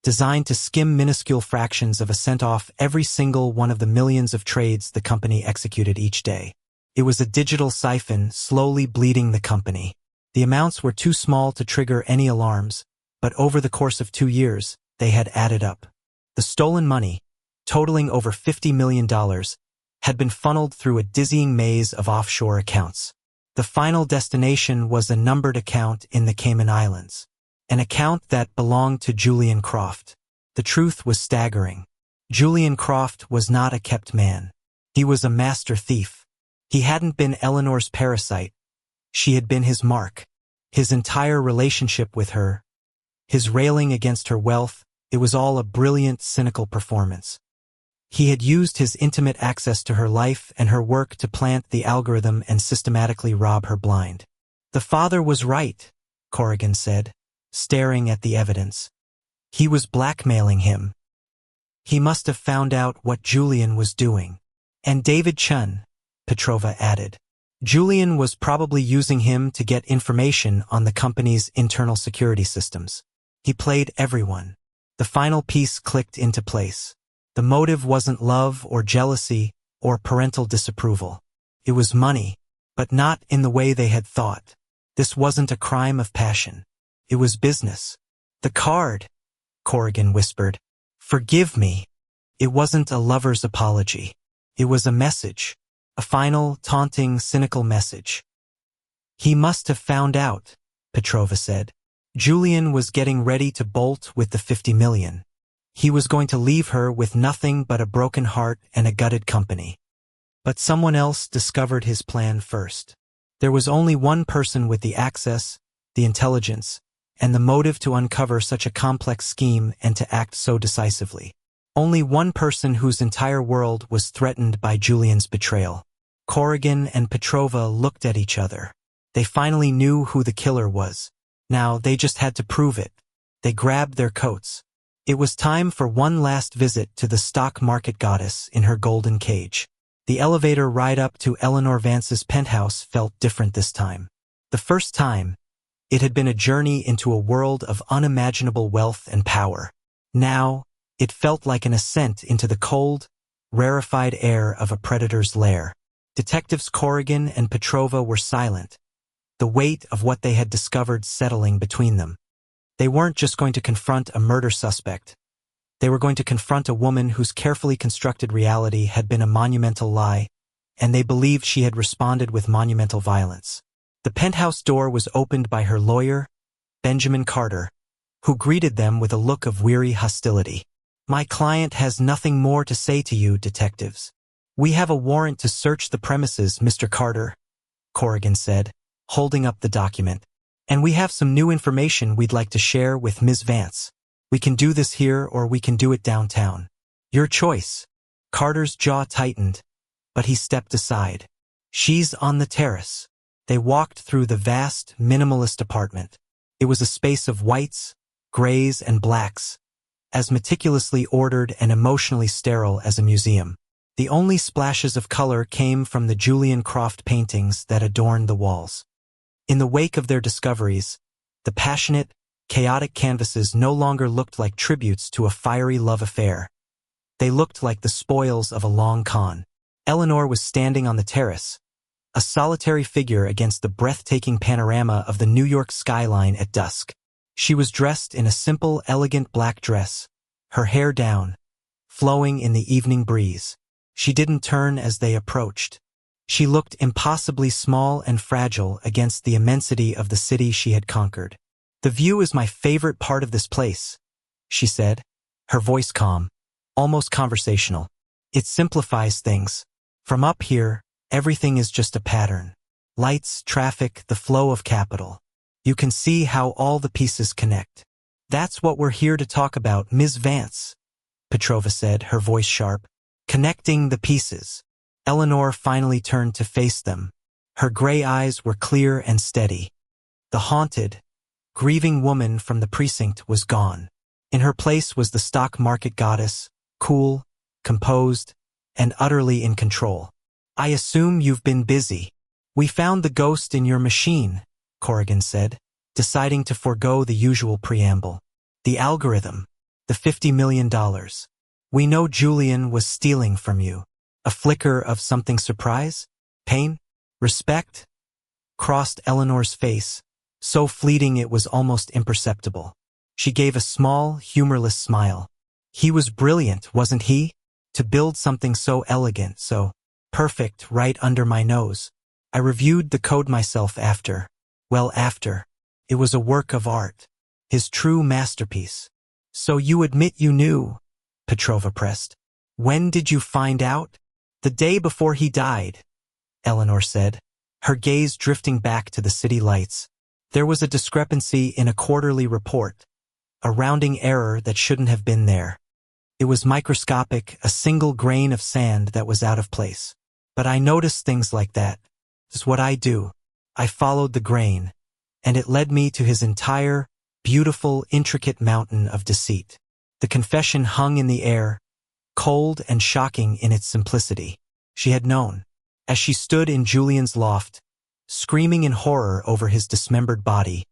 designed to skim minuscule fractions of a cent off every single one of the millions of trades the company executed each day. It was a digital siphon slowly bleeding the company. The amounts were too small to trigger any alarms, but over the course of 2 years, they had added up. The stolen money, totaling over $50 million, had been funneled through a dizzying maze of offshore accounts. The final destination was a numbered account in the Cayman Islands. An account that belonged to Julian Croft. The truth was staggering. Julian Croft was not a kept man. He was a master thief. He hadn't been Eleanor's parasite. She had been his mark. His entire relationship with her, his railing against her wealth, it was all a brilliant, cynical performance. He had used his intimate access to her life and her work to plant the algorithm and systematically rob her blind. The father was right, Corrigan said. staring at the evidence. He was blackmailing him. He must have found out what Julian was doing. And David Chun, Petrova added. Julian was probably using him to get information on the company's internal security systems. He played everyone. The final piece clicked into place. The motive wasn't love or jealousy or parental disapproval. It was money, but not in the way they had thought. This wasn't a crime of passion. It was business. The card, Corrigan whispered. Forgive me. It wasn't a lover's apology. It was a message. A final, taunting, cynical message. He must have found out, Petrova said. Julian was getting ready to bolt with the 50 million. He was going to leave her with nothing but a broken heart and a gutted company. But someone else discovered his plan first. There was only one person with the access, the intelligence, and the motive to uncover such a complex scheme and to act so decisively. Only one person whose entire world was threatened by Julian's betrayal. Corrigan and Petrova looked at each other. They finally knew who the killer was. Now they just had to prove it. They grabbed their coats. It was time for one last visit to the stock market goddess in her golden cage. The elevator ride up to Eleanor Vance's penthouse felt different this time. The first time, it had been a journey into a world of unimaginable wealth and power. Now, it felt like an ascent into the cold, rarefied air of a predator's lair. Detectives Corrigan and Petrova were silent, the weight of what they had discovered settling between them. They weren't just going to confront a murder suspect. They were going to confront a woman whose carefully constructed reality had been a monumental lie, and they believed she had responded with monumental violence. The penthouse door was opened by her lawyer, Benjamin Carter, who greeted them with a look of weary hostility. My client has nothing more to say to you, detectives. We have a warrant to search the premises, Mr. Carter, Corrigan said, holding up the document. And we have some new information we'd like to share with Ms. Vance. We can do this here or we can do it downtown. Your choice. Carter's jaw tightened, but he stepped aside. She's on the terrace. They walked through the vast, minimalist apartment. It was a space of whites, grays, and blacks, as meticulously ordered and emotionally sterile as a museum. The only splashes of color came from the Julian Croft paintings that adorned the walls. In the wake of their discoveries, the passionate, chaotic canvases no longer looked like tributes to a fiery love affair. They looked like the spoils of a long con. Eleanor was standing on the terrace, a solitary figure against the breathtaking panorama of the New York skyline at dusk. She was dressed in a simple, elegant black dress, her hair down, flowing in the evening breeze. She didn't turn as they approached. She looked impossibly small and fragile against the immensity of the city she had conquered. The view is my favorite part of this place, she said, her voice calm, almost conversational. It simplifies things. From up here, everything is just a pattern. Lights, traffic, the flow of capital. You can see how all the pieces connect. That's what we're here to talk about, Ms. Vance, Petrova said, her voice sharp. Connecting the pieces. Eleanor finally turned to face them. Her gray eyes were clear and steady. The haunted, grieving woman from the precinct was gone. In her place was the stock market goddess, cool, composed, and utterly in control. I assume you've been busy. We found the ghost in your machine, Corrigan said, deciding to forego the usual preamble. The algorithm. The $50 million. We know Julian was stealing from you. A flicker of something surprise? Pain? Respect? Crossed Eleanor's face, so fleeting it was almost imperceptible. She gave a small, humorless smile. He was brilliant, wasn't he? To build something so elegant, so perfect right under my nose. I reviewed the code myself after. Well, after. It was a work of art. His true masterpiece. So you admit you knew? Petrova pressed. When did you find out? The day before he died, Eleanor said, her gaze drifting back to the city lights. There was a discrepancy in a quarterly report, a rounding error that shouldn't have been there. It was microscopic, a single grain of sand that was out of place. But I noticed things like that. It's what I do. I followed the grain, and it led me to his entire, beautiful, intricate mountain of deceit. The confession hung in the air, cold and shocking in its simplicity. She had known. As she stood in Julian's loft, screaming in horror over his dismembered body,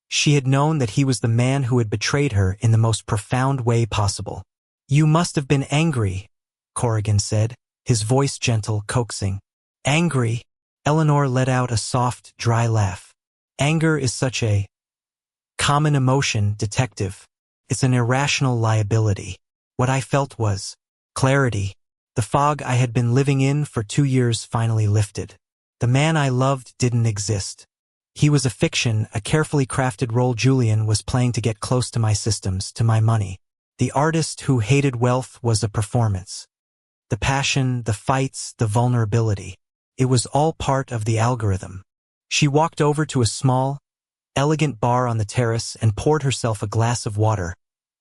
she had known that he was the man who had betrayed her in the most profound way possible. "You must have been angry," Corrigan said, his voice gentle, coaxing. "Angry?" Eleanor let out a soft, dry laugh. "Anger is such a common emotion, detective. It's an irrational liability. What I felt was clarity. The fog I had been living in for 2 years finally lifted. The man I loved didn't exist. He was a fiction, a carefully crafted role Julian was playing to get close to my systems, to my money. The artist who hated wealth was a performance. The passion, the fights, the vulnerability. It was all part of the algorithm." She walked over to a small, elegant bar on the terrace and poured herself a glass of water,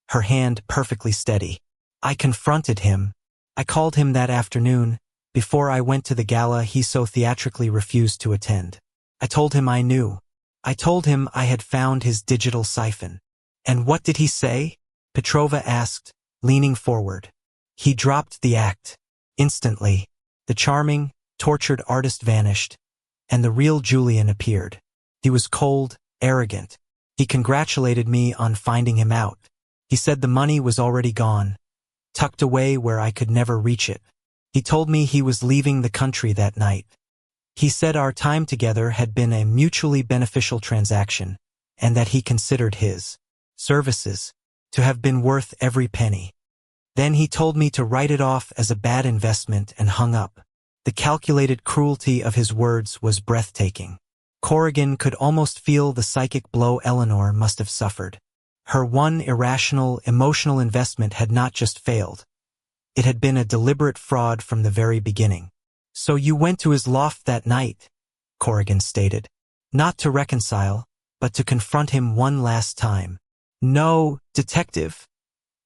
her hand perfectly steady. "I confronted him. I called him that afternoon, before I went to the gala he so theatrically refused to attend. I told him I knew. I told him I had found his digital siphon." "And what did he say?" Petrova asked, leaning forward. "He dropped the act. Instantly. The charming, tortured artist vanished, and the real Julian appeared. He was cold, arrogant. He congratulated me on finding him out. He said the money was already gone, tucked away where I could never reach it. He told me he was leaving the country that night. He said our time together had been a mutually beneficial transaction, and that he considered his services to have been worth every penny. Then he told me to write it off as a bad investment and hung up. The calculated cruelty of his words was breathtaking. Corrigan could almost feel the psychic blow Eleanor must have suffered. Her one irrational, emotional investment had not just failed. It had been a deliberate fraud from the very beginning. "So you went to his loft that night," Corrigan stated. "Not to reconcile, but to confront him one last time." "No, detective,"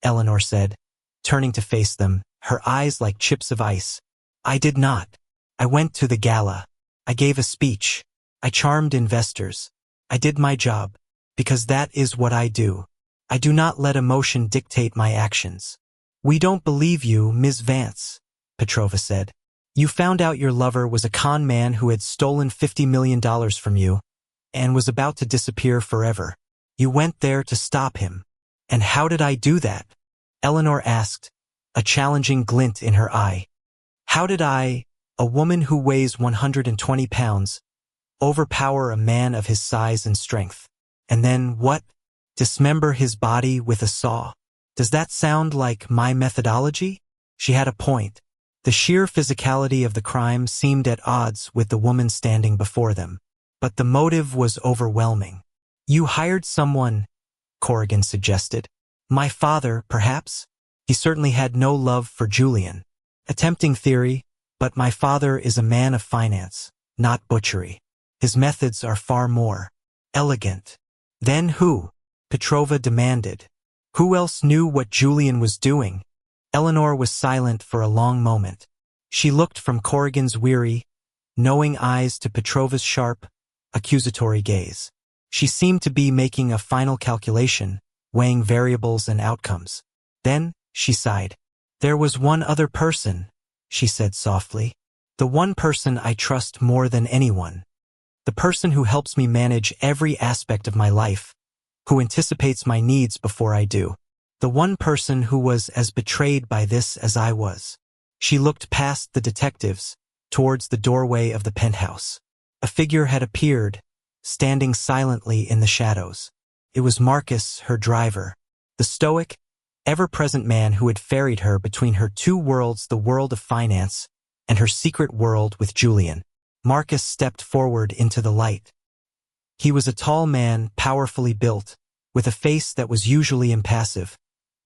Eleanor said, turning to face them, her eyes like chips of ice. "I did not. I went to the gala. I gave a speech. I charmed investors. I did my job, because that is what I do. I do not let emotion dictate my actions." "We don't believe you, Ms. Vance," Petrova said. "You found out your lover was a con man who had stolen $50 million from you and was about to disappear forever. You went there to stop him." "And how did I do that?" Eleanor asked, a challenging glint in her eye. "How did I, a woman who weighs 120 pounds, overpower a man of his size and strength? And then what? Dismember his body with a saw? Does that sound like my methodology?" She had a point. The sheer physicality of the crime seemed at odds with the woman standing before them. But the motive was overwhelming. "You hired someone," Corrigan suggested. "My father, perhaps? He certainly had no love for Julian. A tempting theory, but my father is a man of finance, not butchery. His methods are far more elegant." "Then who?" Petrova demanded. "Who else knew what Julian was doing?" Eleanor was silent for a long moment. She looked from Corrigan's weary, knowing eyes to Petrova's sharp, accusatory gaze. She seemed to be making a final calculation, weighing variables and outcomes. Then, she sighed. "There was one other person," she said softly. "The one person I trust more than anyone. The person who helps me manage every aspect of my life, who anticipates my needs before I do. The one person who was as betrayed by this as I was." She looked past the detectives, towards the doorway of the penthouse. A figure had appeared, standing silently in the shadows. It was Marcus, her driver, the stoic, ever-present man who had ferried her between her two worlds, the world of finance and her secret world with Julian. Marcus stepped forward into the light. He was a tall man, powerfully built, with a face that was usually impassive,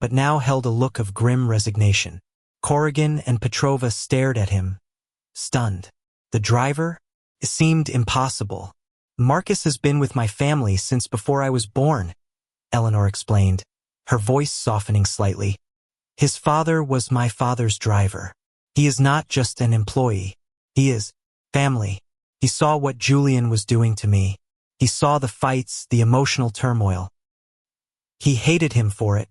but now held a look of grim resignation. Corrigan and Petrova stared at him, stunned. The driver? It seemed impossible. "Marcus has been with my family since before I was born," Eleanor explained, her voice softening slightly. "His father was my father's driver. He is not just an employee. He is family. He saw what Julian was doing to me. He saw the fights, the emotional turmoil. He hated him for it,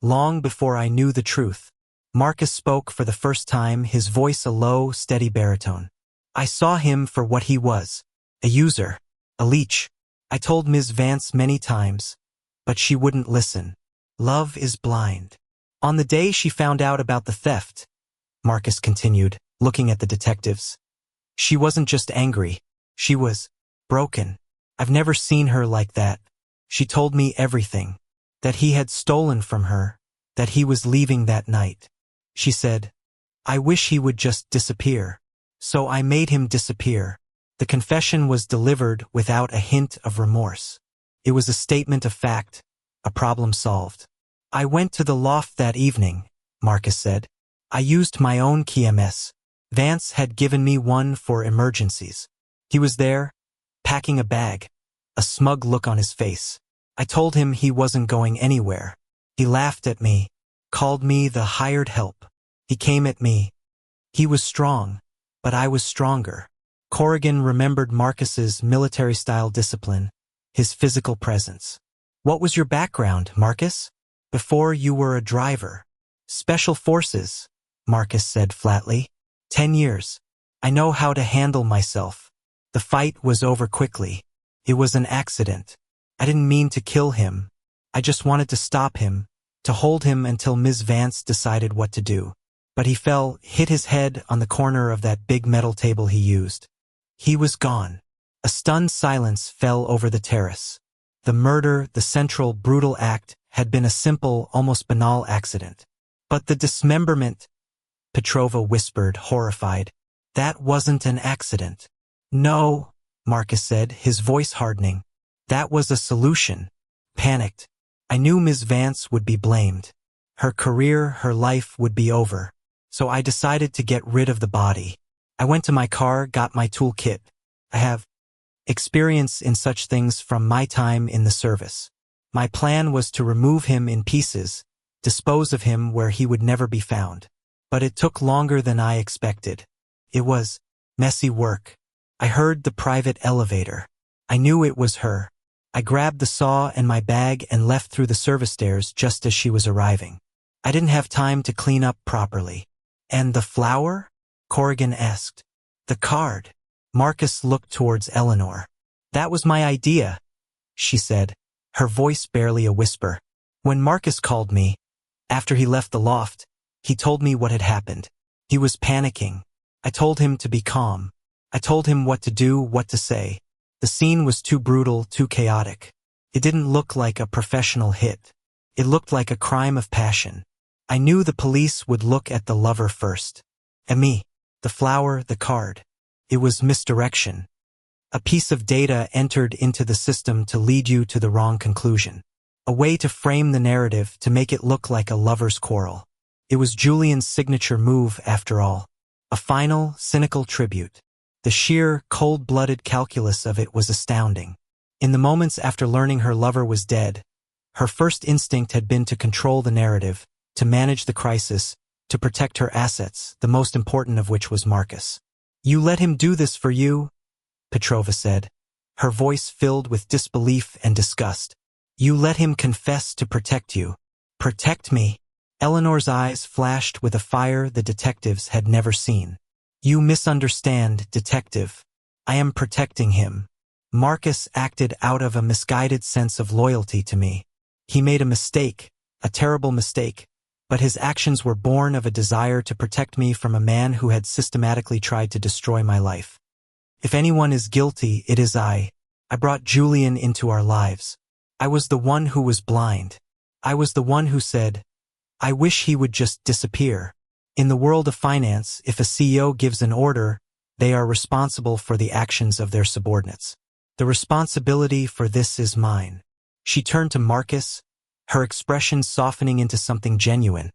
long before I knew the truth. Marcus spoke for the first time, his voice a low, steady baritone. I saw him for what he was, a user, a leech. I told Ms. Vance many times, but she wouldn't listen. Love is blind. On the day she found out about the theft, Marcus continued, looking at the detectives, she wasn't just angry, she was broken. I've never seen her like that. She told me everything, that he had stolen from her, that he was leaving that night. She said, I wish he would just disappear. So I made him disappear. The confession was delivered without a hint of remorse. It was a statement of fact, a problem solved. I went to the loft that evening, Marcus said. I used my own KMS. Vance had given me one for emergencies. He was there, packing a bag, a smug look on his face. I told him he wasn't going anywhere. He laughed at me, called me the hired help. He came at me. He was strong, but I was stronger. Corrigan remembered Marcus's military-style discipline, his physical presence. What was your background, Marcus? Before you were a driver. Special Forces, Marcus said flatly. 10 years. I know how to handle myself. The fight was over quickly. It was an accident. I didn't mean to kill him. I just wanted to stop him, to hold him until Ms. Vance decided what to do. But he fell, hit his head on the corner of that big metal table he used. He was gone. A stunned silence fell over the terrace. The murder, the central, brutal act, had been a simple, almost banal accident. But the dismemberment, Petrova whispered, horrified. That wasn't an accident. No, Marcus said, his voice hardening. That was a solution. Panicked. I knew Ms. Vance would be blamed. Her career, her life would be over. So I decided to get rid of the body. I went to my car, got my toolkit. I have experience in such things from my time in the service. My plan was to remove him in pieces, dispose of him where he would never be found. But it took longer than I expected. It was messy work. I heard the private elevator. I knew it was her. I grabbed the saw and my bag and left through the service stairs just as she was arriving. I didn't have time to clean up properly. And the flower? Corrigan asked. The card. Marcus looked towards Eleanor. That was my idea, she said, her voice barely a whisper. When Marcus called me, after he left the loft, he told me what had happened. He was panicking. I told him to be calm. I told him what to do, what to say. The scene was too brutal, too chaotic. It didn't look like a professional hit. It looked like a crime of passion. I knew the police would look at the lover first. At me, the flower, the card. It was misdirection. A piece of data entered into the system to lead you to the wrong conclusion. A way to frame the narrative to make it look like a lover's quarrel. It was Julian's signature move, after all. A final, cynical tribute. The sheer, cold-blooded calculus of it was astounding. In the moments after learning her lover was dead, her first instinct had been to control the narrative, to manage the crisis, to protect her assets, the most important of which was Marcus. You let him do this for you? Petrova said, her voice filled with disbelief and disgust. You let him confess to protect you. Protect me? Eleanor's eyes flashed with a fire the detectives had never seen. You misunderstand, detective. I am protecting him. Marcus acted out of a misguided sense of loyalty to me. He made a mistake, a terrible mistake, but his actions were born of a desire to protect me from a man who had systematically tried to destroy my life. If anyone is guilty, it is I. I brought Julian into our lives. I was the one who was blind. I was the one who said, I wish he would just disappear. In the world of finance, if a CEO gives an order, they are responsible for the actions of their subordinates. The responsibility for this is mine. She turned to Marcus, her expression softening into something genuine,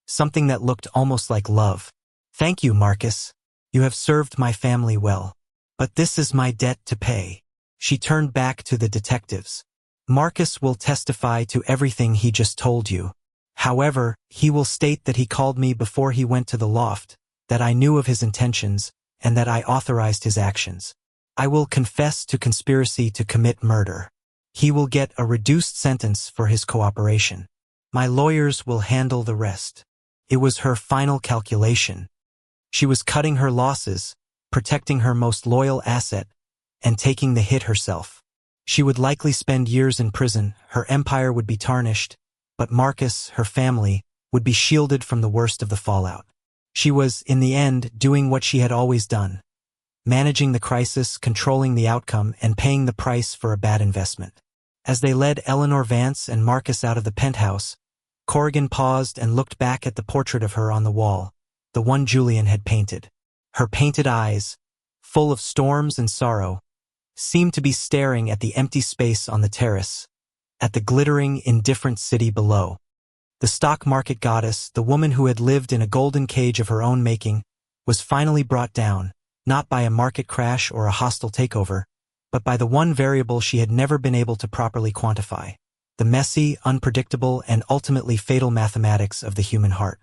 something that looked almost like love. Thank you, Marcus. You have served my family well. But this is my debt to pay. She turned back to the detectives. Marcus will testify to everything he just told you. However, he will state that he called me before he went to the loft, that I knew of his intentions, and that I authorized his actions. I will confess to conspiracy to commit murder. He will get a reduced sentence for his cooperation. My lawyers will handle the rest. It was her final calculation. She was cutting her losses, protecting her most loyal asset, and taking the hit herself. She would likely spend years in prison, her empire would be tarnished, but Marcus, her family, would be shielded from the worst of the fallout. She was, in the end, doing what she had always done, managing the crisis, controlling the outcome, and paying the price for a bad investment. As they led Eleanor Vance and Marcus out of the penthouse, Corrigan paused and looked back at the portrait of her on the wall, the one Julian had painted. Her painted eyes, full of storms and sorrow, seemed to be staring at the empty space on the terrace, at the glittering, indifferent city below. The stock market goddess, the woman who had lived in a golden cage of her own making, was finally brought down, not by a market crash or a hostile takeover, but by the one variable she had never been able to properly quantify: the messy, unpredictable, and ultimately fatal mathematics of the human heart.